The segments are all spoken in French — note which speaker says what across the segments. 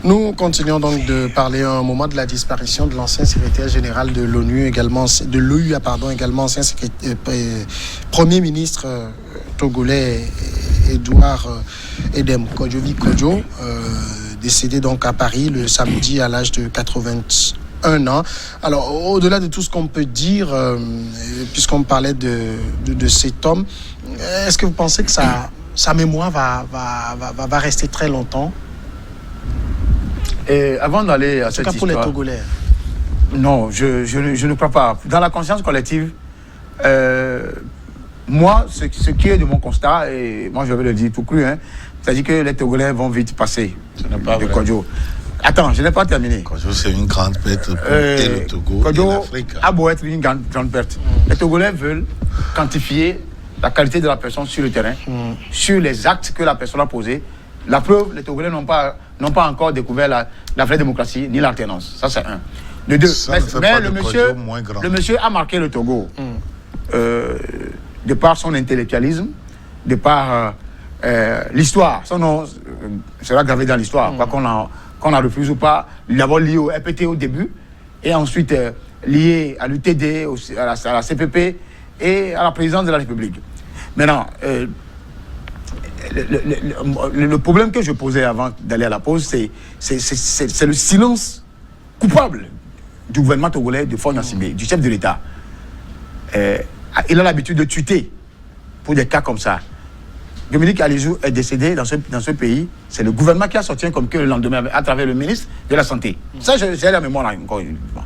Speaker 1: Nous continuons donc de parler un moment de la disparition de l'ancien secrétaire général de l'ONU, également de l'OUA, également ancien premier ministre togolais Edouard Edem Kodjo, décédé donc à Paris le samedi à l'âge de 81 ans. Alors, au-delà de tout ce qu'on peut dire, puisqu'on parlait de cet homme, est-ce que vous pensez que sa mémoire va rester très longtemps?
Speaker 2: Et avant d'aller à cette histoire...
Speaker 1: pour les Togolais.
Speaker 2: Non, je ne crois pas. Dans la conscience collective, moi, ce qui est de mon constat, et moi je vais le dire tout cru, c'est-à-dire que les Togolais vont vite passer de Kodjo. Attends, je n'ai pas terminé.
Speaker 3: Kodjo, c'est une grande perte pour le Togo et l'Afrique.
Speaker 2: A beau être une grande perte. Les Togolais veulent quantifier la qualité de la personne sur le terrain, sur les actes que la personne a posés. La preuve, les Togolais n'ont pas encore découvert la vraie démocratie ni l'alternance. Ça, c'est un. De deux, mais le monsieur a marqué le Togo de par son intellectualisme, de par l'histoire. Son nom sera gravé dans l'histoire, quoi qu'on a refusé ou pas. D'abord lié au RPT au début, et ensuite lié à l'UTD, à la CPP et à la présidence de la République. Maintenant, le problème que je posais avant d'aller à la pause, c'est le silence coupable du gouvernement togolais de Faure Gnassingbé, du chef de l'État. Il a l'habitude de tuer pour des cas comme ça. Dominique Alijou est décédé dans ce pays. C'est le gouvernement qui a sorti un communiqué le lendemain à travers le ministre de la Santé. Ça, j'ai la mémoire là encore une fois.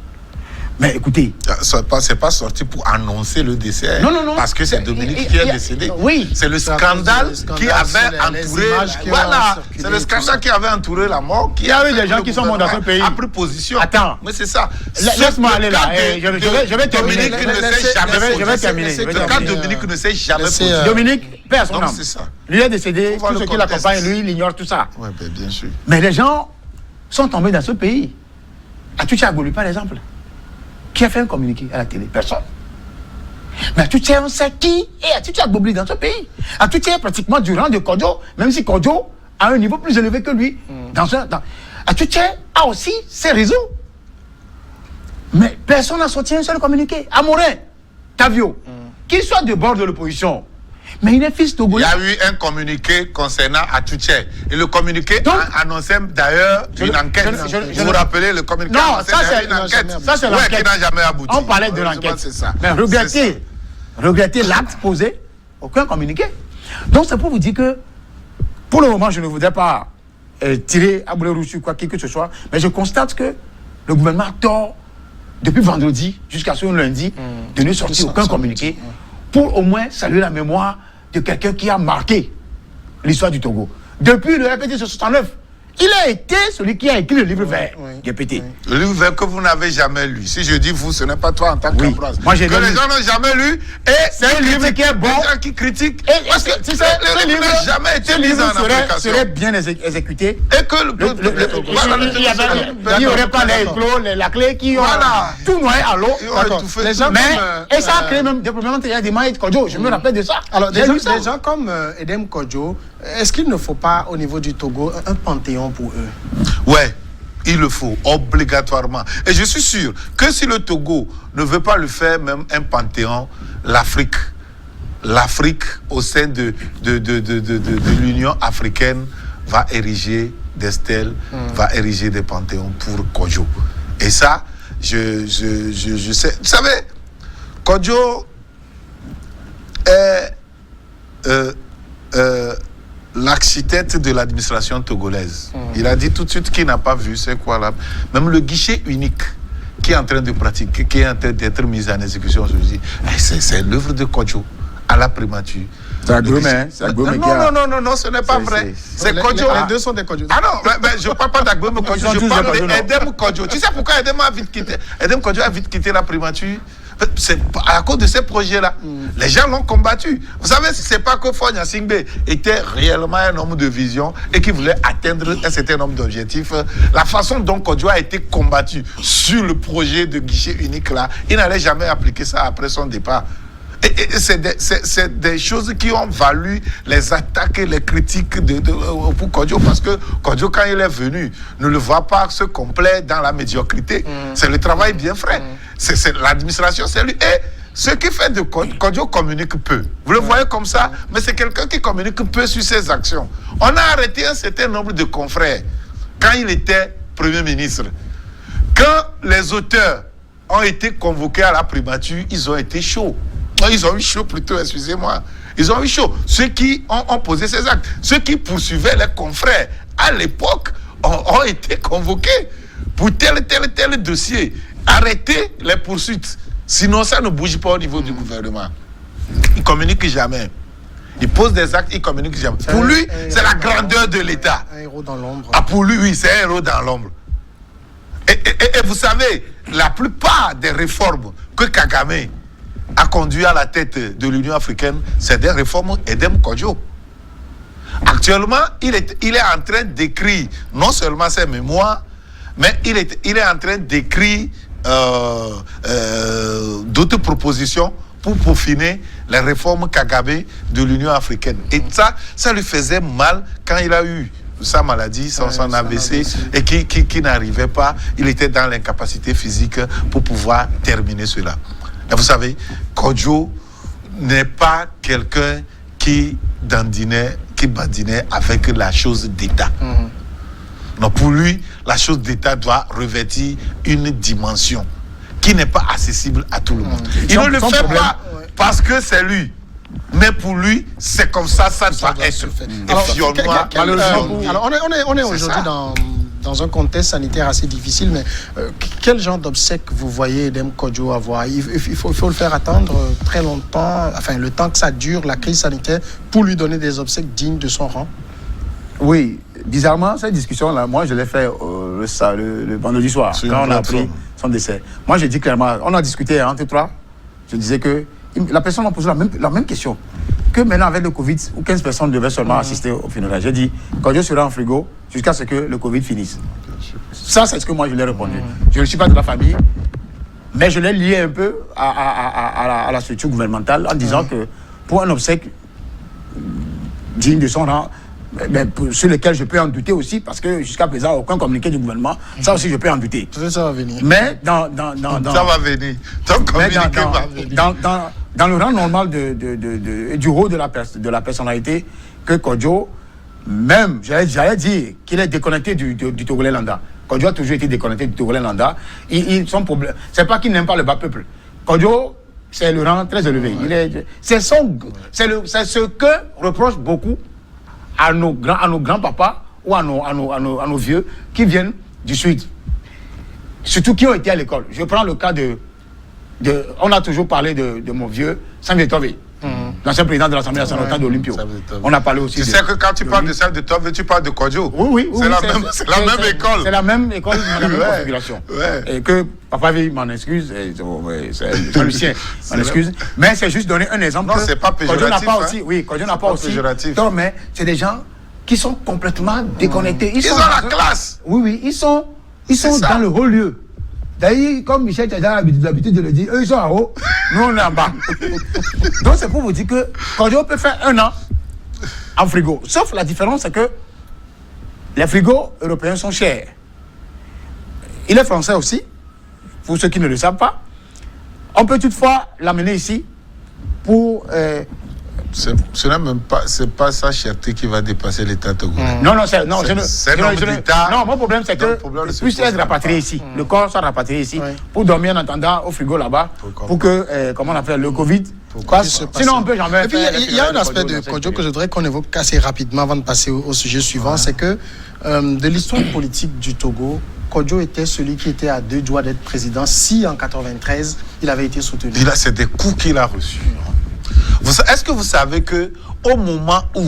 Speaker 2: Mais écoutez...
Speaker 3: C'est pas sorti pour annoncer le décès.
Speaker 2: Non.
Speaker 3: Parce que c'est Dominique qui est décédé.
Speaker 2: Oui.
Speaker 3: C'est le scandale qui avait entouré... Voilà. C'est le scandale qui avait entouré la mort.
Speaker 2: Il y a eu des gens qui sont morts dans ce pays.
Speaker 3: A pris position.
Speaker 2: Attends.
Speaker 3: Mais c'est ça.
Speaker 2: Laisse-moi aller là. Je vais terminer.
Speaker 3: Dominique ne s'est jamais...
Speaker 2: Je vais terminer.
Speaker 3: Le cas Dominique ne s'est jamais posé.
Speaker 2: Dominique, paix à son âme.
Speaker 3: C'est ça.
Speaker 2: Lui est décédé. Tout ce qui l'accompagne, lui, il ignore tout ça.
Speaker 3: Oui, bien sûr.
Speaker 2: Mais les gens sont tombés dans ce pays. Atucha Agbouli, par exemple. Qui a fait un communiqué à la télé? Personne. Mais Atucha, on sait qui est Atucha Agbouli dans ce pays. Atucha est pratiquement du rang de Kodjo, même si Kodjo a un niveau plus élevé que lui. Atucha a aussi ses réseaux. Mais personne n'a sorti un seul communiqué. Amorin, Tavio, qu'il soit de bord de l'opposition, mais il est fils togolais.
Speaker 3: Il y a eu un communiqué concernant Atucha. Et le communiqué annonçait d'ailleurs une enquête. Vous vous rappelez le communiqué?
Speaker 2: Non, ça c'est une enquête. Ça c'est l'enquête
Speaker 3: qui n'a jamais abouti.
Speaker 2: On parlait de l'enquête.
Speaker 3: C'est ça.
Speaker 2: Mais regretter l'acte posé, aucun communiqué. Donc c'est pour vous dire que, pour le moment, je ne voudrais pas tirer à boulet rouge sur quoi que ce soit, mais je constate que le gouvernement a tort, depuis vendredi jusqu'à ce lundi, de ne sortir aucun communiqué pour au moins saluer la mémoire de quelqu'un qui a marqué l'histoire du Togo. Depuis le RPT 69, il a été celui qui a écrit le livre vert du RPT.
Speaker 3: Le livre vert que vous n'avez jamais lu. Si je dis vous, ce n'est pas toi en tant qu'Ambroise.
Speaker 2: Moi, j'ai
Speaker 3: que les gens n'ont jamais lu. Et
Speaker 2: c'est un livre qui est bon.
Speaker 3: Les gens qui critiquent.
Speaker 2: Parce que ce livre
Speaker 3: n'a jamais été mis en application.
Speaker 2: Serait bien exécuté.
Speaker 3: Et que
Speaker 2: il n'y aurait pas les clos, la clé qui ont tout noyé à l'eau. Et ça a créé même des problèmes. Il y a des mailles de Kodjo. Je me rappelle de ça.
Speaker 1: Alors, des gens comme Edem Kodjo, est-ce qu'il ne faut pas, au niveau du Togo, un panthéon pour eux?
Speaker 3: Ouais, il le faut, obligatoirement. Et je suis sûr que si le Togo ne veut pas le faire, même un panthéon, l'Afrique, au sein de l'Union africaine, va ériger des stèles, va ériger des panthéons pour Kodjo. Et ça, je sais. Vous savez, Kodjo est l'architecte de l'administration togolaise. Il a dit tout de suite qu'il n'a pas vu c'est quoi là. Même le guichet unique qui est en train de pratiquer, qui est en train d'être mis en exécution, je me dis, c'est l'œuvre de Kodjo à la primature.
Speaker 2: C'est Agbouli,
Speaker 3: non, ce n'est pas vrai. C'est Kodjo.
Speaker 1: Les deux sont des Kodjo.
Speaker 3: Ah non, mais je ne parle pas d'Agbouli, je parle d'Edem Kodjo. Tu sais pourquoi Edem a vite quitté? Edem Kodjo a vite quitté la primature. C'est à cause de ces projets-là. Les gens l'ont combattu. Vous savez, ce n'est pas que Faure Gnassingbé était réellement un homme de vision et qui voulait atteindre un certain nombre d'objectifs. La façon dont Kodjo a été combattu sur le projet de guichet unique là, il n'allait jamais appliquer ça après son départ. Et c'est des choses qui ont valu les attaques et les critiques pour Kodjo, parce que Kodjo, quand il est venu, ne le voit pas se complaire dans la médiocrité. C'est le travail bien fait. C'est l'administration, c'est lui. Et ce qui fait de Kodjo communique peu. Vous le voyez comme ça, mais c'est quelqu'un qui communique peu sur ses actions. On a arrêté un certain nombre de confrères quand il était Premier ministre. Quand les auteurs ont été convoqués à la primature, ils ont été chauds. Ils ont eu chaud plutôt, excusez-moi. Ils ont eu chaud. Ceux qui ont posé ces actes, ceux qui poursuivaient les confrères à l'époque ont été convoqués pour tel dossier. Arrêtez les poursuites. Sinon, ça ne bouge pas au niveau du gouvernement. Il ne communique jamais. Il pose des actes, il ne communique jamais. Pour lui, c'est la grandeur de l'État.
Speaker 1: Un héros dans l'ombre.
Speaker 3: Ah, pour lui, oui, c'est un héros dans l'ombre. Et vous savez, la plupart des réformes que Kagame a conduit à la tête de l'Union africaine, c'est des réformes Edem Kodjo. Actuellement, il est en train d'écrire non seulement ses mémoires, mais il est en train d'écrire d'autres propositions pour peaufiner les réformes Kagame de l'Union africaine. Et ça lui faisait mal quand il a eu sa maladie, son AVC, et qui n'arrivait pas. Il était dans l'incapacité physique pour pouvoir terminer cela. Et vous savez, Kodjo n'est pas quelqu'un qui badinait avec la chose d'État. Non, pour lui, la chose d'État doit revêtir une dimension qui n'est pas accessible à tout le monde. Il ne le fait pas parce que c'est lui. Mais pour lui, c'est comme ça doit être.
Speaker 1: Alors, on est aujourd'hui dans un contexte sanitaire assez difficile, mais quel genre d'obsèques vous voyez Edem Kodjo avoir? Il faut le faire attendre très longtemps, enfin le temps que ça dure, la crise sanitaire, pour lui donner des obsèques dignes de son rang?
Speaker 2: Oui, bizarrement, cette discussion-là, moi je l'ai fait le vendredi soir, quand on a appris son décès. Moi j'ai dit clairement, on a discuté entre trois, je disais que la personne m'a posé la même question. Que maintenant avec le Covid, où 15 personnes devaient seulement assister au funérail. J'ai dit, Kodjo sera en frigo jusqu'à ce que le Covid finisse. Ça, c'est ce que moi je lui ai répondu. Je ne suis pas de la famille, mais je l'ai lié un peu à la structure gouvernementale en disant que pour un obsèque digne de son rang, sur lequel je peux en douter aussi, parce que jusqu'à présent, aucun communiqué du gouvernement, ça aussi je peux en douter.
Speaker 1: Ça va venir.
Speaker 2: Mais ça
Speaker 3: va venir. Ton communiqué va venir.
Speaker 2: Dans le rang normal du rôle de la personnalité, que Kodjo, même, j'allais dire qu'il est déconnecté du Togolais lambda. Kodjo a toujours été déconnecté du Togolais lambda. Son problème, c'est pas qu'il n'aime pas le bas peuple. Kodjo, c'est le rang très élevé. C'est ce que reproche beaucoup à nos grands-papas ou à nos vieux qui viennent du Sud. Surtout qui ont été à l'école. Je prends le cas on a toujours parlé de mon vieux Samuel Tove, l'ancien président de l'Assemblée nationale d'Olympio. On a parlé aussi.
Speaker 3: Tu sais que quand tu parles de Samuel Tove, tu parles de Kodjo.
Speaker 2: Oui.
Speaker 3: C'est la même école.
Speaker 2: C'est la même école, la même configuration. Et que papa m'en excuse, c'est Lucien, m'en excuse. Mais c'est juste donner un exemple.
Speaker 3: Non, c'est pas péjoratif.
Speaker 2: Kodjo n'a pas aussi. Non, mais c'est des gens qui sont complètement déconnectés.
Speaker 3: Ils ont la classe.
Speaker 2: Oui, ils sont dans le haut lieu. D'ailleurs, comme Michel Tchadja a l'habitude de le dire, eux ils sont en haut, nous on est en bas. Donc c'est pour vous dire que Kodjo peut faire 1 an en frigo. Sauf la différence, c'est que les frigos européens sont chers. Il est français aussi, pour ceux qui ne le savent pas. On peut toutefois l'amener ici pour...
Speaker 3: Ce n'est même pas, c'est pas sa cherté qui va dépasser l'État togolais.
Speaker 2: Non, mon problème c'est que puisse être rapatrié ici, le corps soit rapatrié ici, pour dormir en attendant au frigo là-bas, pour que, comment on appelle, le Covid passe. Sinon on peut jamais.
Speaker 1: Et puis il y a un aspect de Kodjo que je voudrais qu'on évoque assez rapidement avant de passer au sujet suivant, c'est que de l'histoire politique du Togo, Kodjo était celui qui était à 2 doigts d'être président si en 93 il avait été soutenu.
Speaker 3: C'est des coups qu'il a reçus. Est-ce que vous savez que au moment où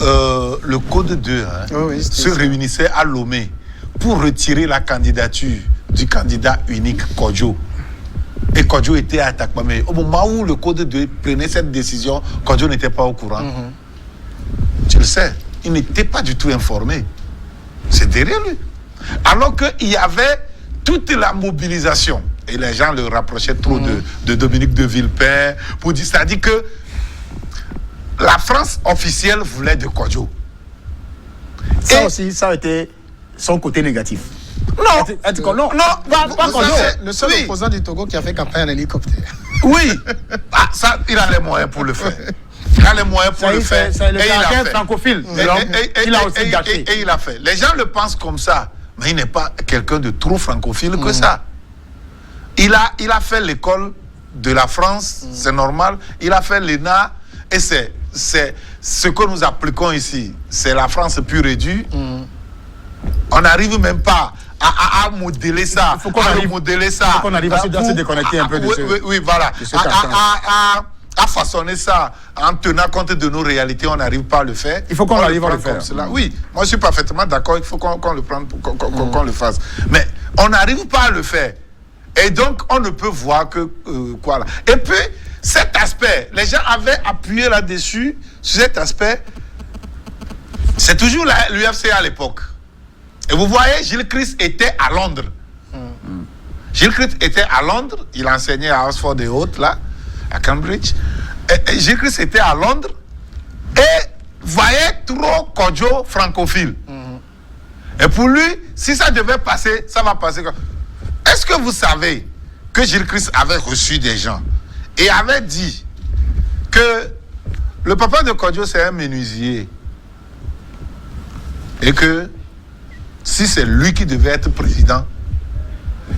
Speaker 3: le Code 2 se réunissait à Lomé pour retirer la candidature du candidat unique Kodjo, et Kodjo était attaqué, mais au moment où le Code 2 prenait cette décision, Kodjo n'était pas au courant. Tu le sais, il n'était pas du tout informé. C'est derrière lui. Alors qu'il y avait toute la mobilisation et les gens le rapprochaient trop de Dominique de Villepin, pour dire, c'est-à-dire que la France officielle voulait de Kodjo.
Speaker 2: Ça aussi, ça a été son côté négatif.
Speaker 3: Non, pas Kodjo.
Speaker 1: Le seul opposant du Togo qui a fait campagne en hélicoptère.
Speaker 3: Oui, ça, il a les moyens pour le faire. Il a les moyens pour le faire.
Speaker 2: C'est le
Speaker 3: et il a
Speaker 2: caractère
Speaker 3: fait.
Speaker 2: francophile. Il a aussi gâché.
Speaker 3: Et il a fait. Les gens le pensent comme ça, mais il n'est pas quelqu'un de trop francophile que ça. Il a fait l'école de la France, c'est normal. Il a fait l'ENA, et c'est ce que nous appliquons ici. C'est la France pure et dure. On n'arrive même pas à modeler ça.
Speaker 2: Il faut qu'on arrive à se déconnecter un peu de ce.
Speaker 3: Oui, voilà. À façonner ça en tenant compte de nos réalités, on n'arrive pas à le faire.
Speaker 2: Il faut qu'on arrive à le faire.
Speaker 3: Oui, moi je suis parfaitement d'accord, il faut qu'on le prenne, qu'on le fasse. Mais on n'arrive pas à le faire. Et donc, on ne peut voir que quoi là. Et puis, cet aspect, les gens avaient appuyé là-dessus, sur cet aspect, c'est toujours l'UFC à l'époque. Et vous voyez, Gilles Christ était à Londres. Gilles Christ était à Londres, il enseignait à Oxford et autres, là, à Cambridge. Et Gilles Christ était à Londres et voyait trop Kodjo francophile. Et pour lui, si ça devait passer, ça va passer comme... Est-ce que vous savez que Gilles Christ avait reçu des gens et avait dit que le papa de Kodjo, c'est un menuisier et que si c'est lui qui devait être président,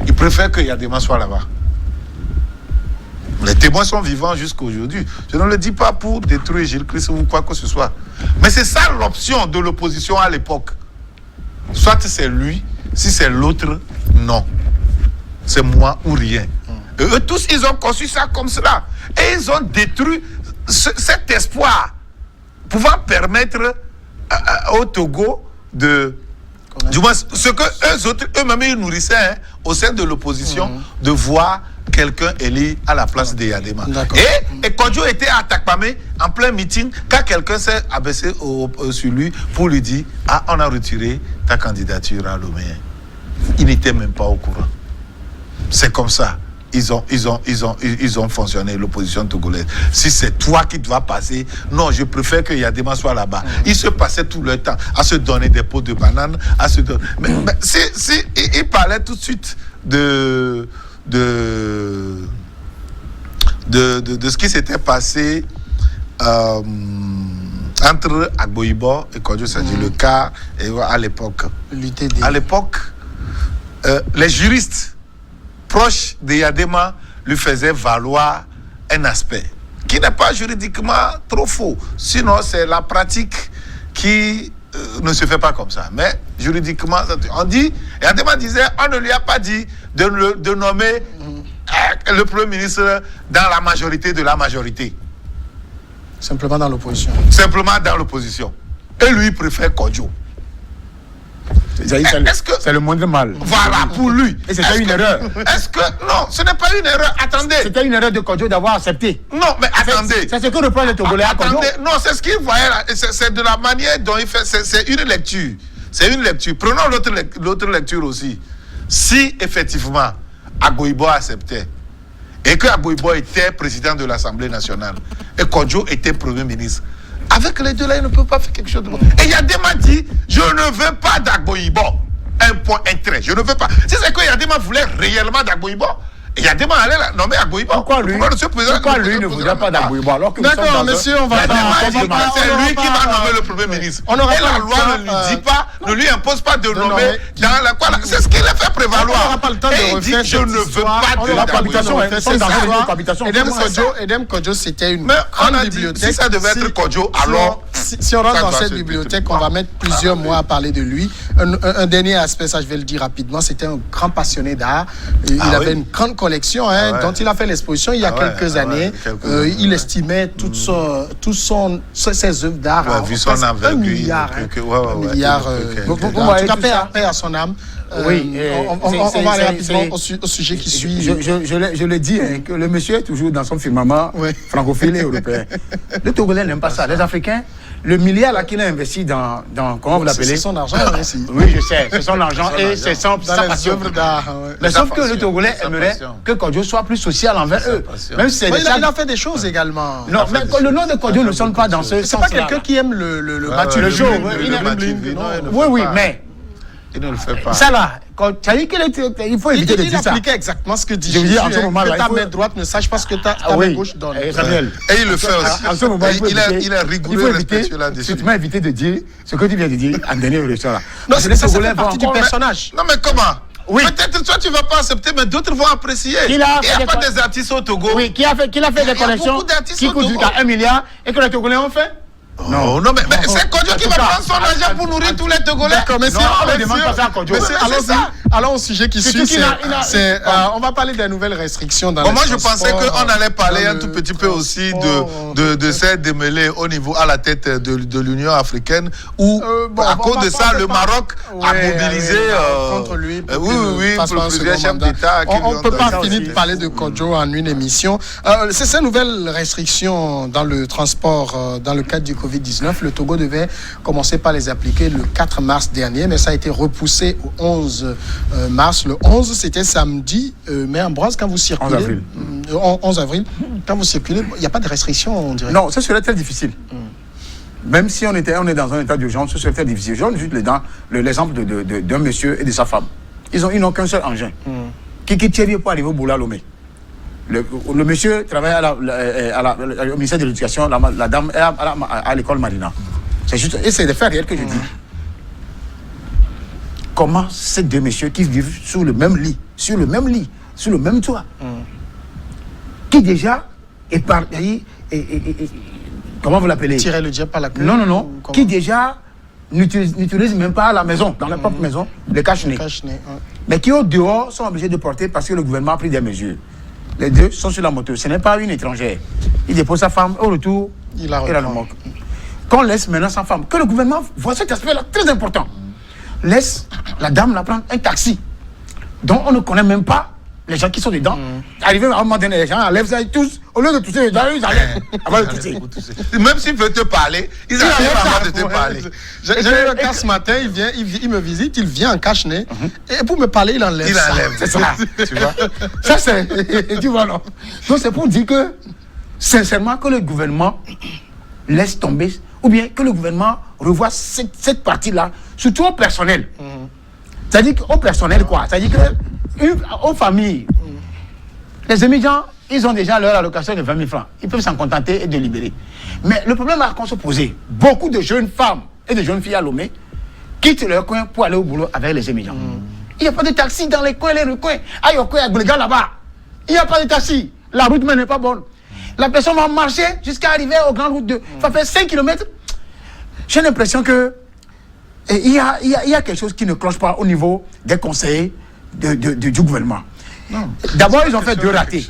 Speaker 3: il préfère que Yadema soit là-bas. Les témoins sont vivants jusqu'à aujourd'hui. Je ne le dis pas pour détruire Gilles Christ ou quoi que ce soit. Mais c'est ça l'option de l'opposition à l'époque. Soit c'est lui, si c'est l'autre, non. C'est moi ou rien. Et eux tous, ils ont conçu ça comme cela. Et ils ont détruit cet espoir pouvant permettre au Togo de... Du moins, ce que eux-mêmes ils nourrissaient au sein de l'opposition, de voir quelqu'un élu à la place de Yadema. Et Kodjo était à Takpamé en plein meeting quand quelqu'un s'est abaissé sur lui pour lui dire « Ah, on a retiré ta candidature à Lomé. » Il n'était même pas au courant. C'est comme ça. Ils ont fonctionné, l'opposition togolaise. Si c'est toi qui dois passer, non, je préfère que Yadema soit là-bas. Ils se passaient tout le temps à se donner des pots de banane, à se donner... Mais il parlait tout de suite de ce qui s'était passé entre Agboibo et Kodjo, c'est-à-dire le cas à l'époque. À l'époque, les juristes proches de Yadema lui faisaient valoir un aspect qui n'est pas juridiquement trop faux. Sinon, c'est la pratique qui ne se fait pas comme ça. Mais juridiquement, on dit, Yadema disait, on ne lui a pas dit de nommer le Premier ministre dans la majorité de la majorité.
Speaker 1: Simplement dans l'opposition.
Speaker 3: Simplement dans l'opposition. Et lui, il préfère Kodjo.
Speaker 2: C'est le moindre mal.
Speaker 3: Voilà, pour lui.
Speaker 2: Et c'était une erreur.
Speaker 3: Est-ce que... Non, ce n'est pas une erreur. Attendez.
Speaker 2: C'était une erreur de Kodjo d'avoir accepté.
Speaker 3: Non, mais attendez.
Speaker 2: C'est ce que reprend le Togolais à Kodjo.
Speaker 3: Non, c'est ce qu'il voyait là. C'est de la manière dont il fait... C'est une lecture. C'est une lecture. Prenons l'autre lecture aussi. Si, effectivement, Agboibo acceptait et que Agboibo était président de l'Assemblée nationale et Kodjo était Premier ministre, avec les deux là, il ne peut pas faire quelque chose de bon. Et Yadema dit, je ne veux pas d'Agboibo. Un point, un trait. Je ne veux pas. Si c'est que Yadema voulait réellement d'Agboibo, et Yadema allait nommer Agboibo.
Speaker 2: Pourquoi lui ne voudrait pas d'Agboibo alors que
Speaker 1: d'accord, monsieur, on va
Speaker 3: c'est lui qui va nommer le Premier ministre. Et la loi ne lui dit pas, ne lui impose pas de nommer dans la quoi. C'est ce qu'il a fait prévaloir.
Speaker 1: On n'aura pas le temps de refaire.
Speaker 3: Je ne veux pas
Speaker 2: de cohabitation.
Speaker 1: Edem Kodjo, c'était une grande bibliothèque.
Speaker 3: Si ça devait être Kodjo, alors...
Speaker 1: Si on rentre dans cette bibliothèque, on va mettre plusieurs mois à parler de lui. Un dernier aspect, ça je vais le dire rapidement, c'était un grand passionné d'art. Il avait une grande collection dont il a fait l'exposition il y a quelques années. Il estimait toutes ses œuvres d'art à
Speaker 3: vu son envergure,
Speaker 1: un milliard. En tout cas, paix à son âme.
Speaker 2: Oui,
Speaker 1: on va aller rapidement au sujet qui suit.
Speaker 2: Je le dis, hein, que le monsieur est toujours dans son firmament francophile et européen. Le Togolais n'aime pas ça. Les Africains, le milliard là qu'il a investi dans comment vous l'appelez?
Speaker 1: C'est son argent, ici.
Speaker 2: Oui, je sais, c'est son argent et c'est sa œuvre d'art. Mais sauf que le Togolais aimerait que Kodjo soit plus social envers eux. Même si
Speaker 1: il a fait des choses également.
Speaker 2: Non, mais le nom de Kodjo ne sonne pas dans ce sens.
Speaker 1: C'est pas quelqu'un qui aime le match.
Speaker 2: Le jour. Oui, mais.
Speaker 3: Il ne le fait pas.
Speaker 2: Ça là, tu as dit qu'il faut éviter de dire ça.
Speaker 1: Il appliquait exactement ce que dit
Speaker 2: je veux dire, en ce moment,
Speaker 1: que
Speaker 2: là,
Speaker 1: ta main droite ne sache pas ce que ta main gauche donne.
Speaker 2: Samuel.
Speaker 3: Et il le fait aussi.
Speaker 2: En ce moment,
Speaker 3: il est rigoureux respectueux là-dessus.
Speaker 2: Tu m'as évité de dire ce que tu viens de dire en dernier restaurant.
Speaker 1: Non, ça fait partie du personnage.
Speaker 3: Non, mais comment?
Speaker 2: Oui.
Speaker 3: Peut-être toi tu ne vas pas accepter, mais d'autres vont apprécier. Il n'y a pas des artistes au Togo.
Speaker 2: Oui, qui a fait des collections qui coûtent jusqu'à 1 milliard et que les Togolais ont fait.
Speaker 3: Non, mais c'est Kodjo qui va prendre son argent pour nourrir tous les Togolais.
Speaker 1: Allons au sujet qui suit. On va parler des nouvelles restrictions dans
Speaker 3: moi, je pensais qu'on allait parler un tout petit peu aussi de ces démêlés au niveau à la tête de l'Union africaine où, à cause de ça, le Maroc a mobilisé
Speaker 1: contre lui.
Speaker 3: Oui, pour plusieurs chefs d'État.
Speaker 1: On ne peut pas finir de parler de Kodjo en une émission. C'est ces nouvelles restrictions dans le transport, dans le cadre du Covid-19. Le Togo devait commencer par les appliquer le 4 mars dernier, mais ça a été repoussé au 11 mars. Le 11, c'était samedi. Mais Ambroise, quand vous circulez...
Speaker 2: 11 avril.
Speaker 1: 11 avril. Quand vous circulez, il n'y a pas de restrictions, on dirait.
Speaker 2: Non, ça serait très difficile. Même si on est dans un état d'urgence, ce serait très difficile. Je donne juste l'exemple d'un monsieur et de sa femme. Ils n'ont qu'un seul engin. Qui tient pour arriver au boulot à Lomé. Le monsieur travaille au ministère de l'Éducation, la dame est à l'école Marina. C'est juste, et c'est des faits réels que je dis. Comment ces deux messieurs qui vivent sur le même lit, sur le même toit, qui déjà est parti, comment vous l'appelez?
Speaker 1: Tirer le diable par la queue.
Speaker 2: Non. Qui déjà n'utilisent même pas à la maison, dans leur propre maison, le cache-nez. Mais qui au dehors sont obligés de porter parce que le gouvernement a pris des mesures. Les deux sont sur la moto. Ce n'est pas une étrangère. Il dépose sa femme, au retour, il la remorque. Qu'on laisse maintenant sa femme. Que le gouvernement voit cet aspect-là très important. Laisse la dame la prendre un taxi dont on ne connaît même pas les gens qui sont dedans. Arrivé à un moment donné, les gens enlèvent ça, ils toussent. Au lieu de tousser, ils enlèvent avant de tousser.
Speaker 3: Même s'il veut te parler, ils arrivent avant de te parler.
Speaker 1: J'ai eu un cas ce matin, il me visite, il vient en cache-nez. Et pour me parler, il enlève.
Speaker 2: C'est ça. Tu vois. Ça, c'est. Tu vois, non. Donc, c'est pour dire que, sincèrement, que le gouvernement laisse tomber, ou bien que le gouvernement revoie cette partie-là, surtout au personnel. C'est-à-dire qu'au personnel, quoi. C'est-à-dire qu'aux familles, les émigrants, ils ont déjà leur allocation de 20 000 francs. Ils peuvent s'en contenter et de libérer. Mais le problème qu'on se posait, beaucoup de jeunes femmes et de jeunes filles à Lomé quittent leur coin pour aller au boulot avec les émigrants. Il n'y a pas de taxi dans les coins, les recoins. Ah, il y a un gars là-bas. Il n'y a pas de taxi. La route même n'est pas bonne. La personne va marcher jusqu'à arriver aux grandes routes de... Ça fait 5 km. J'ai l'impression que il y a quelque chose qui ne cloche pas au niveau des conseillers du gouvernement. D'abord, ils ont fait 2 ratés.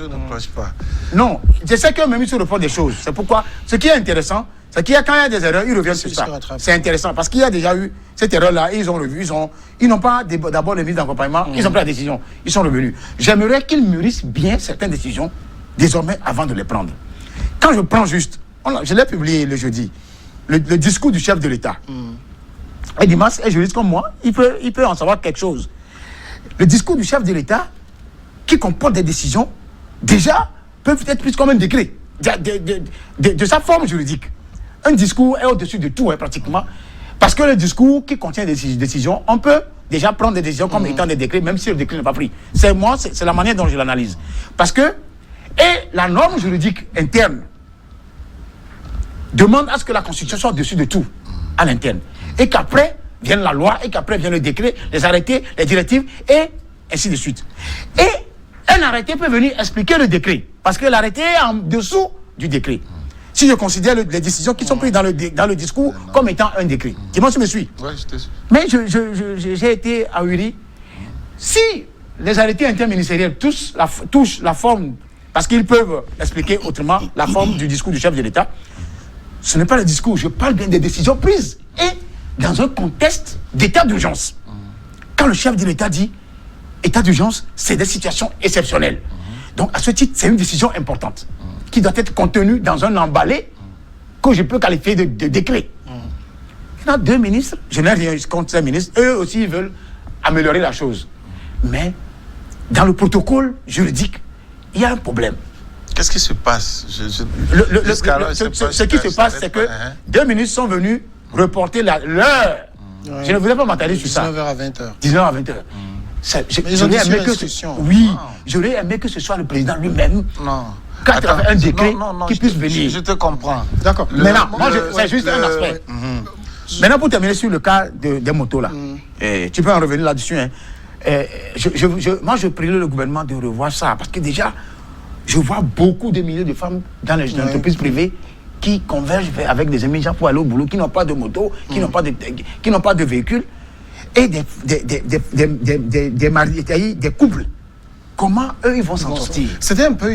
Speaker 2: Non, je sais qu'eux-mêmes ils se reportent des choses. C'est pourquoi, ce qui est intéressant, c'est qu'il y a quand il y a des erreurs, ils reviennent sur ça. C'est intéressant parce qu'il y a déjà eu cette erreur-là, ils ont revu, ils n'ont pas d'abord les mises d'accompagnement, ils ont pris la décision, ils sont revenus. J'aimerais qu'ils mûrissent bien certaines décisions désormais avant de les prendre. Quand je prends juste, je l'ai publié le jeudi, le discours du chef de l'État. Et Dimas est juriste comme moi, il peut en savoir quelque chose. Le discours du chef de l'État, qui comporte des décisions, déjà, peuvent être plus comme un décret, de sa forme juridique. Un discours est au-dessus de tout, pratiquement, parce que le discours qui contient des décisions, on peut déjà prendre des décisions comme étant des décrets, même si le décret n'est pas pris. C'est la manière dont je l'analyse. Parce que, et la norme juridique interne demande à ce que la Constitution soit au-dessus de tout, à l'interne. Et qu'après vienne la loi, et qu'après vienne le décret, les arrêtés, les directives, et ainsi de suite. Et un arrêté peut venir expliquer le décret, parce que l'arrêté est en dessous du décret. Si je considère les décisions qui sont prises dans le discours comme étant un décret. Dis-moi si tu me suis.
Speaker 3: Ouais, je te suis.
Speaker 2: Mais j'ai été ahuri. Si les arrêtés interministériels touchent la forme, parce qu'ils peuvent expliquer autrement la forme du discours du chef de l'État, ce n'est pas le discours, je parle bien des décisions prises. Et dans un contexte d'état d'urgence. Quand le chef de l'État dit état d'urgence, c'est des situations exceptionnelles. Donc, à ce titre, c'est une décision importante qui doit être contenue dans un emballé que je peux qualifier de décret. Il y a 2 ministres, je n'ai rien contre ces ministres, eux aussi ils veulent améliorer la chose. Mais dans le protocole juridique, il y a un problème.
Speaker 3: Qu'est-ce qui se passe?
Speaker 2: Ce qui se passe, c'est que 2 ministres sont venus reporter l'heure.
Speaker 1: Ouais.
Speaker 2: Je ne voulais pas m'attarder sur ça.
Speaker 1: 19h à 20h.
Speaker 2: 19h à 20h.
Speaker 1: Ils ont dit sur instruction.
Speaker 2: Oui, j'aurais aimé que ce soit le président lui-même.
Speaker 3: Non.
Speaker 2: Quand il y avait un décret qui
Speaker 3: je
Speaker 2: puisse
Speaker 3: te-
Speaker 2: venir.
Speaker 3: Je te comprends.
Speaker 1: D'accord.
Speaker 2: Maintenant, c'est juste un aspect. Maintenant, pour terminer sur le cas des motos, là, tu peux en revenir là-dessus. Hein. Moi, je prie le gouvernement de revoir ça. Parce que déjà, je vois beaucoup de milliers de femmes dans les entreprises privées qui convergent avec des immigrants pour aller au boulot, qui n'ont pas de moto, qui n'ont pas de véhicule, et des couples. Comment eux, ils vont s'en sortir?
Speaker 1: C'était un peu,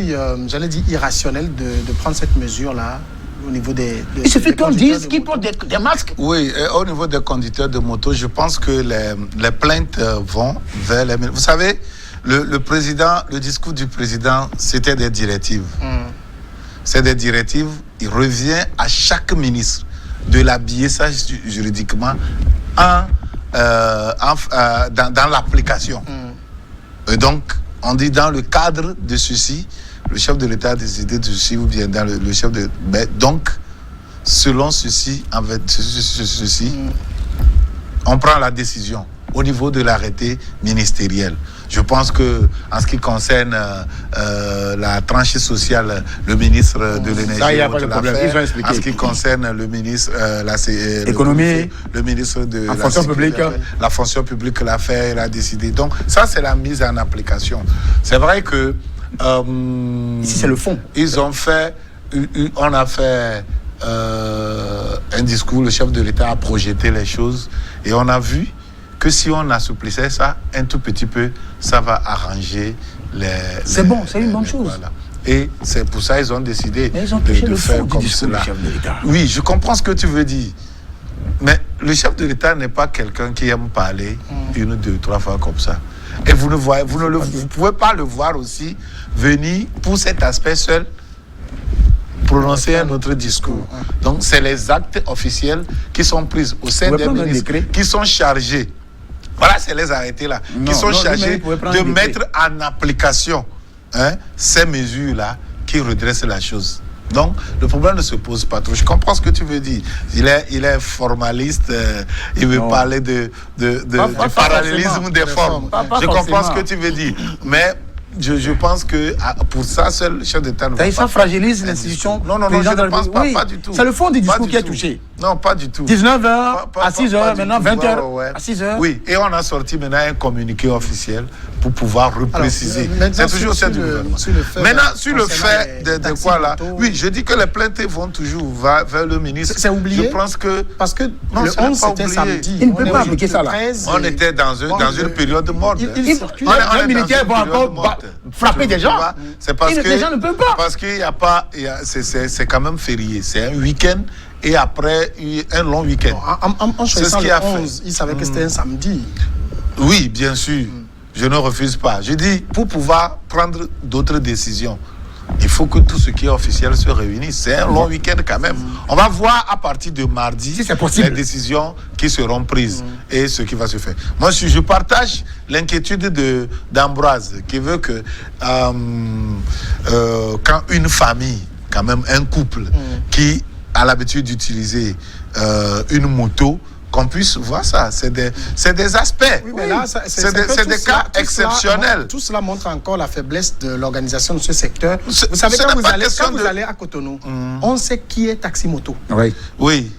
Speaker 1: j'allais dire, irrationnel de prendre cette mesure-là au niveau des
Speaker 2: Il suffit qu'on
Speaker 1: conducteurs
Speaker 2: dise
Speaker 1: de
Speaker 2: qu'ils
Speaker 1: moto.
Speaker 2: portent des masques.
Speaker 3: Oui, et au niveau des conducteurs de moto, je pense que les plaintes vont vers les... Vous savez, le discours du président, c'était des directives. C'est des directives, il revient à chaque ministre de l'habiller ça juridiquement dans l'application. Et donc, on dit dans le cadre de ceci, le chef de l'État a décidé de ceci, ou bien dans le chef de... Mais donc, selon ceci, avec ceci, on prend la décision au niveau de l'arrêté ministériel. Je pense que en ce qui concerne la tranche sociale, le ministre de l'énergie
Speaker 2: Ça, il y a pas de problème. Ils ont expliqué.
Speaker 3: En ce qui concerne le ministre
Speaker 2: Économie,
Speaker 3: le ministre de
Speaker 2: la fonction publique,
Speaker 3: la fonction publique l'a fait, il a décidé. Donc ça, c'est la mise en application. C'est vrai que
Speaker 2: ici, c'est le fond.
Speaker 3: Ils ont fait, on a fait un discours, le chef de l'État a projeté les choses et on a vu que si on assouplissait ça un tout petit peu, ça va arranger les...
Speaker 2: C'est bon, c'est une bonne chose.
Speaker 3: Voilà. Et c'est pour ça qu'ils ont décidé
Speaker 2: de
Speaker 3: faire comme
Speaker 2: cela.
Speaker 3: cela. Oui, je comprends ce que tu veux dire. Mais le chef de l'État n'est pas quelqu'un qui aime parler 1, 2, 3 fois comme ça. Et vous ne pouvez pas le voir aussi venir pour cet aspect seul prononcer un autre discours. Donc c'est les actes officiels qui sont pris au sein des ministres, qui sont chargés. Voilà, c'est les arrêtés là, qui sont chargés de mettre en application ces mesures-là qui redressent la chose. Donc, le problème ne se pose pas trop. Je comprends ce que tu veux dire. Il est formaliste, il veut parler du parallélisme des formes. Je comprends ce que tu veux dire. Mais je pense que pour ça, seul le chef d'État ne va pas...
Speaker 2: Ça fragilise l'institution.
Speaker 3: Non, je ne pense pas, pas du tout.
Speaker 2: C'est le fond du discours qui est touché.
Speaker 3: Non, pas du tout.
Speaker 2: 19h à 6h, maintenant 20h à 6h.
Speaker 3: Oui, et on a sorti maintenant un communiqué officiel pour pouvoir repréciser. C'est toujours ça du gouvernement. Maintenant, sur le fait de quoi là, oui, je dis que les plaintes vont toujours vers le ministre.
Speaker 1: C'est oublié.
Speaker 3: Je pense que...
Speaker 1: Parce que le 11, c'était samedi.
Speaker 2: Il ne peut pas appliquer ça là.
Speaker 3: On était dans une période morte.
Speaker 2: Les militaires vont encore frapper des gens.
Speaker 3: C'est parce que
Speaker 2: les gens ne peuvent pas.
Speaker 3: Parce qu'il n'y a pas... C'est quand même férié. C'est un week-end. Et après, un long week-end.
Speaker 1: En choisissant le 11, il savait que c'était un samedi.
Speaker 3: Oui, bien sûr. Je ne refuse pas. Je dis, pour pouvoir prendre d'autres décisions, il faut que tout ce qui est officiel se réunisse. C'est un long week-end quand même. On va voir à partir de mardi
Speaker 2: si c'est possible,
Speaker 3: les décisions qui seront prises et ce qui va se faire. Moi, je partage l'inquiétude d'Ambroise qui veut que quand une famille, quand même un couple qui a l'habitude d'utiliser une moto, qu'on puisse voir ça. C'est des aspects. Oui, mais là, c'est des cas exceptionnels.
Speaker 1: Tout cela montre encore la faiblesse de l'organisation de ce secteur. Vous savez, quand vous allez à Cotonou, on sait qui est taxi-moto.
Speaker 3: Oui.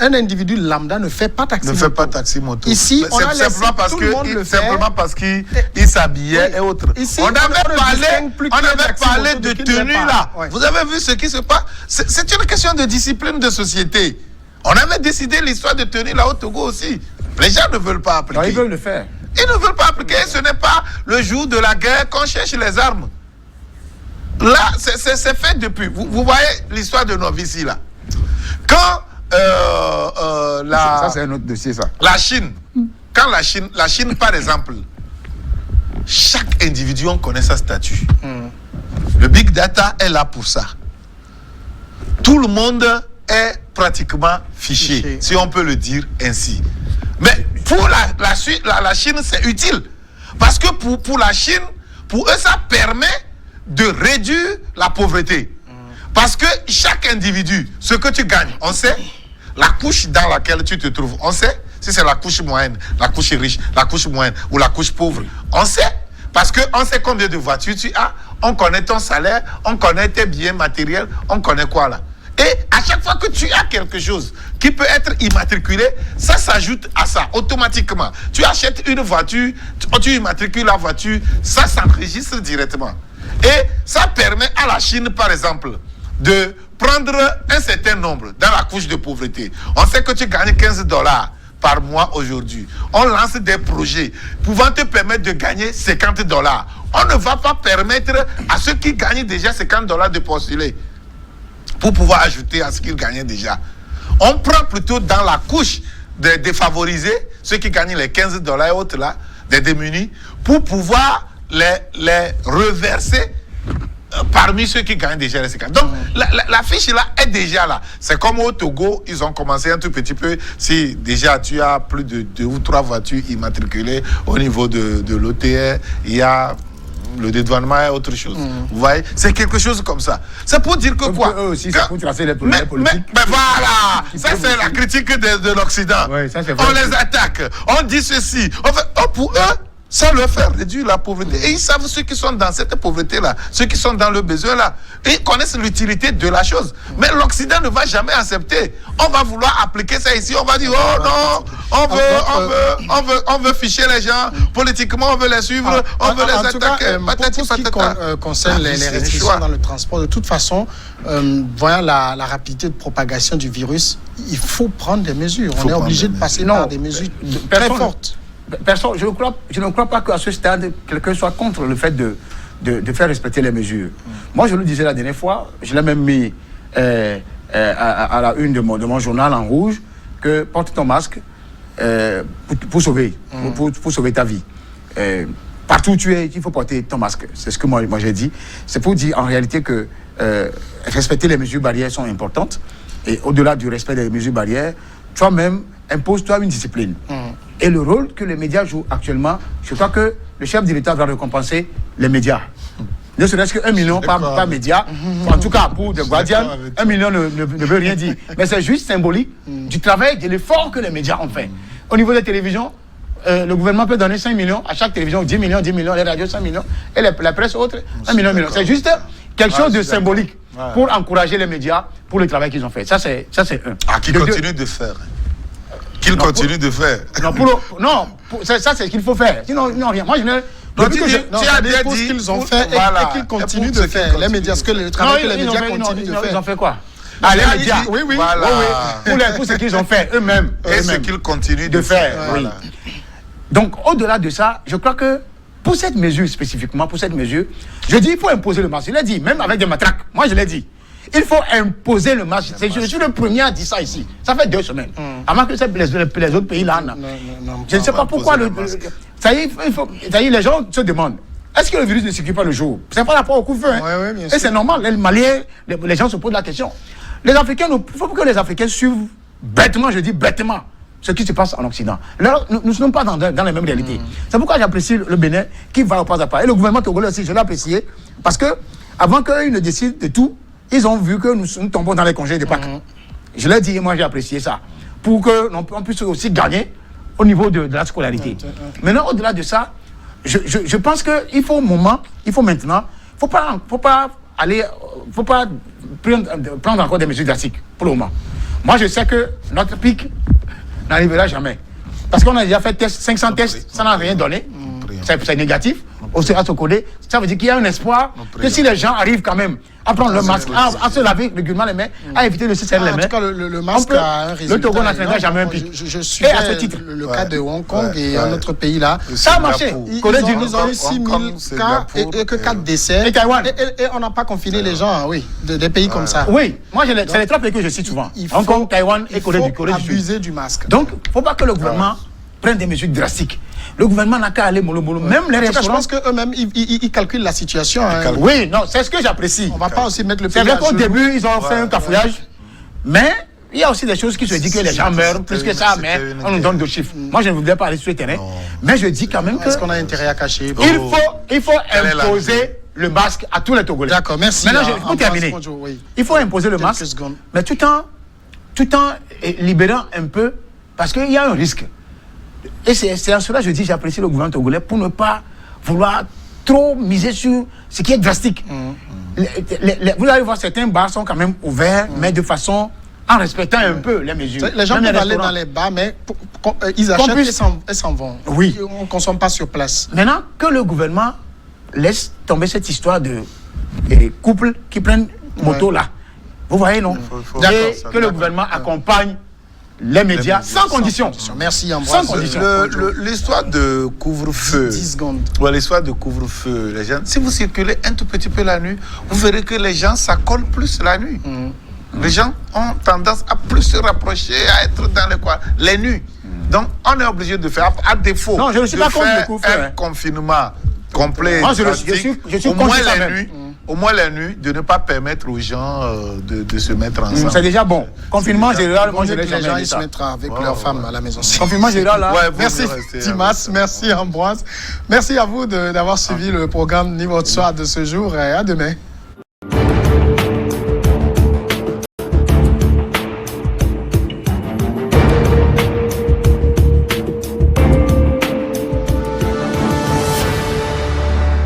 Speaker 1: Un individu lambda ne fait pas taxi-moto.
Speaker 3: Ne fait pas taxi-moto.
Speaker 1: Ici, on a
Speaker 3: simplement parce qu'il s'habillait et autres.
Speaker 1: Ici,
Speaker 3: on avait parlé de tenue là. Vous avez vu ce qui se passe? C'est une question de discipline de société. On avait décidé l'histoire de tenue là au Togo aussi. Les gens ne veulent pas appliquer.
Speaker 2: Non, ils veulent le faire.
Speaker 3: Ils ne veulent pas appliquer. Ce n'est pas le jour de la guerre qu'on cherche les armes. Là, c'est fait depuis. Vous voyez l'histoire de Novici là. Quand
Speaker 2: ça, c'est un autre dossier, ça.
Speaker 3: La Chine, quand la Chine, par exemple, chaque individu, on connaît sa statut. Le big data est là pour ça. Tout le monde est pratiquement fiché, si on peut le dire ainsi. Mais pour la Chine, c'est utile. Parce que pour la Chine, pour eux, ça permet de réduire la pauvreté. Parce que chaque individu, ce que tu gagnes, on sait, la couche dans laquelle tu te trouves, on sait, si c'est la couche moyenne, la couche riche, la couche moyenne ou la couche pauvre, on sait. Parce qu'on sait combien de voitures tu as, on connaît ton salaire, on connaît tes biens matériels, on connaît quoi là. Et à chaque fois que tu as quelque chose qui peut être immatriculé, ça s'ajoute à ça automatiquement. Tu achètes une voiture, tu immatricules la voiture, ça s'enregistre directement. Et ça permet à la Chine, par exemple, de prendre un certain nombre dans la couche de pauvreté. On sait que tu gagnes $15 par mois aujourd'hui. On lance des projets pouvant te permettre de gagner $50. On ne va pas permettre à ceux qui gagnent déjà $50 de postuler pour pouvoir ajouter à ce qu'ils gagnaient déjà. On prend plutôt dans la couche des défavorisés, ceux qui gagnent les $15 et autres là, des démunis, pour pouvoir les reverser parmi ceux qui gagnent déjà les 50. Donc, la fiche là est déjà là. C'est comme au Togo, ils ont commencé un tout petit peu. Si déjà tu as plus de 2 ou 3 voitures immatriculées au niveau de l'OTR, il y a le dédouanement et autre chose. Vous voyez, c'est quelque chose comme ça. C'est pour dire que comme quoi.
Speaker 2: Eux aussi, c'est pour tracer les problèmes politiques.
Speaker 3: Mais voilà, ça c'est la critique de l'Occident.
Speaker 2: Ouais,
Speaker 3: on les attaque, on dit ceci. En fait, pour eux, ça leur fait réduire la pauvreté. Et ils savent ceux qui sont dans cette pauvreté-là, ceux qui sont dans le besoin-là. Ils connaissent l'utilité de la chose. Mais l'Occident ne va jamais accepter. On va vouloir appliquer ça ici. On va dire, oh non, on veut ficher les gens. Politiquement, on veut les suivre. On veut les attaquer.
Speaker 1: Pour ce qui concerne les restrictions dans le transport, de toute façon, voyant la rapidité de propagation du virus, il faut prendre des mesures. On est obligé de passer par des mesures très fortes.
Speaker 2: Je ne crois pas qu'à ce stade, quelqu'un soit contre le fait de faire respecter les mesures. Moi, je le disais la dernière fois, je l'ai même mis à la une de mon journal en rouge, que porte ton masque pour sauver ta vie. Partout où tu es, il faut porter ton masque. C'est ce que moi j'ai dit. C'est pour dire en réalité que respecter les mesures barrières sont importantes. Et au-delà du respect des mesures barrières, toi-même, impose-toi une discipline. Et le rôle que les médias jouent actuellement, je crois que le chef de l'État va récompenser les médias. Ne serait-ce que 1 million par média, en tout cas pour The Guardian, 1 million ne veut rien dire. Mais c'est juste symbolique du travail, de l'effort que les médias ont fait. Au niveau des télévisions, le gouvernement peut donner 5 millions à chaque télévision, 10 millions, les radios 5 millions, et la presse autre, 1 million. C'est juste quelque chose de symbolique pour encourager les médias pour le travail qu'ils ont fait. Ça, c'est un.
Speaker 3: Ah, qu'ils continuent de faire. Qu'ils continuent de faire.
Speaker 2: Non, ça c'est ce qu'il faut faire. Sinon, non, rien. Moi, je ne.
Speaker 1: Tu as dit ce qu'ils ont fait et qu'ils continuent de faire. Les médias, ce que le travail que les médias continuent de faire.
Speaker 2: Ils ont fait quoi? Ah, les médias.
Speaker 1: Oui.
Speaker 2: Voilà. Pour ce qu'ils ont fait eux-mêmes.
Speaker 3: Et ce qu'ils continuent de faire.
Speaker 2: Oui. Donc, au-delà de ça, je crois que pour cette mesure spécifiquement, je dis il faut imposer le masque. Je l'ai dit, même avec des matraques. Moi, je l'ai dit. Il faut imposer le masque. Je suis le premier à dire ça ici. Ça fait 2 semaines. Avant que les autres pays là. Je ne sais pas pourquoi. Ça y est, les gens se demandent. Est-ce que le virus ne circule pas le jour? C'est par rapport au couvre-feu. Et c'est normal. Les Maliens, les gens se posent la question. Les Africains, il faut que les Africains suivent bêtement, je dis bêtement, ce qui se passe en Occident. Là, nous ne sommes pas dans les mêmes réalités. C'est pourquoi j'apprécie le Bénin qui va au pas à pas. Et le gouvernement togolais aussi, je l'ai apprécié. Parce que avant qu'ils ne décident de tout, ils ont vu que nous tombons dans les congés de Pâques. Je l'ai dit et moi j'ai apprécié ça. Pour qu'on puisse aussi gagner au niveau de la scolarité. Maintenant, au-delà de ça, je pense qu'il faut maintenant, il ne faut pas prendre encore des mesures drastiques pour le moment. Moi, je sais que notre pic n'arrivera jamais. Parce qu'on a déjà fait 500 tests, ça n'a rien donné. C'est négatif. À se coller, ça veut dire qu'il y a un espoir que si les gens arrivent quand même à prendre le masque, à se laver régulièrement les mains, à éviter de se serrer les mains.
Speaker 1: En tout cas, le masque a un résultat.
Speaker 2: Le Togo n'atteindra jamais un pic.
Speaker 1: Je suis à ce titre. Le cas de Hong Kong et un autre pays là.
Speaker 2: Ça a marché.
Speaker 1: Ils ont eu 6 000 cas et que 4 décès.
Speaker 2: Et Taïwan.
Speaker 1: Et on n'a pas confiné les gens, des pays comme ça.
Speaker 2: Oui, moi c'est les 3 pays que je cite souvent. Hong Kong, Taïwan et Corée du Sud.
Speaker 1: Abuser du masque.
Speaker 2: Donc, il ne faut pas que le gouvernement prennent des mesures drastiques. Le gouvernement n'a qu'à aller mollo. Même les
Speaker 1: En tout cas, je
Speaker 2: restaurants...
Speaker 1: pense qu'eux-mêmes, ils calculent la situation. Hein.
Speaker 2: Oui, non, c'est ce que j'apprécie.
Speaker 1: On ne va pas aussi mettre le
Speaker 2: C'est
Speaker 1: pays
Speaker 2: vrai
Speaker 1: à
Speaker 2: qu'au
Speaker 1: genoux.
Speaker 2: début, ils ont fait un cafouillage, mais il y a aussi des choses qui se disent que les gens meurent, plus que ça, mais on nous donne d'autres chiffres. Moi, je ne voudrais pas aller sur le terrain, mais je dis quand même que...
Speaker 1: Est-ce qu'on a intérêt à cacher?
Speaker 2: Il faut imposer le masque à tous les Togolais.
Speaker 1: D'accord, merci.
Speaker 2: Maintenant, pour terminer, il faut imposer le masque, mais tout en libérant un peu, parce qu'il y a un risque. Et c'est en cela que je dis j'apprécie le gouvernement togolais pour ne pas vouloir trop miser sur ce qui est drastique. Vous allez voir, certains bars sont quand même ouverts, mais de façon en respectant un peu les mesures.
Speaker 1: Les gens
Speaker 2: Même
Speaker 1: peuvent aller
Speaker 2: restaurants.
Speaker 1: dans les bars, mais ils achètent et s'en vont.
Speaker 2: Oui.
Speaker 1: On ne consomme pas sur place.
Speaker 2: Maintenant, que le gouvernement laisse tomber cette histoire de couples qui prennent moto là. Vous voyez, non? Et que le gouvernement accompagne les médias sans condition.
Speaker 1: Merci, Ambroise.
Speaker 2: Sans condition.
Speaker 3: L'histoire de couvre-feu.
Speaker 1: 10 secondes.
Speaker 3: Ouais, l'histoire de couvre-feu. Les gens, si vous circulez un tout petit peu la nuit, vous verrez que les gens s'accolent plus la nuit. Les gens ont tendance à plus se rapprocher, à être dans les coins, les nuits. Donc, on est obligé de faire, à défaut,
Speaker 2: Non, je ne suis
Speaker 3: de
Speaker 2: pas contre
Speaker 3: faire
Speaker 2: le couvre-feu,
Speaker 3: un confinement complet.
Speaker 2: Moi, je
Speaker 3: drastique,
Speaker 2: suis
Speaker 3: au
Speaker 2: contre
Speaker 3: moins
Speaker 2: ça
Speaker 3: les
Speaker 2: même.
Speaker 3: nuits. Au moins la nuit, de ne pas permettre aux gens de se mettre ensemble.
Speaker 2: C'est déjà bon. Confinement général, moi je
Speaker 1: Les
Speaker 2: l'ai jamais
Speaker 1: gens,
Speaker 2: dit
Speaker 1: ils se
Speaker 2: ça.
Speaker 1: mettent avec leurs femmes à la maison.
Speaker 2: Confinement général là.
Speaker 3: Ouais, vous
Speaker 1: Merci
Speaker 3: restez
Speaker 1: Dimas, merci Ambroise. Merci à vous d'avoir suivi le programme Niveau de Soir de ce jour et à demain.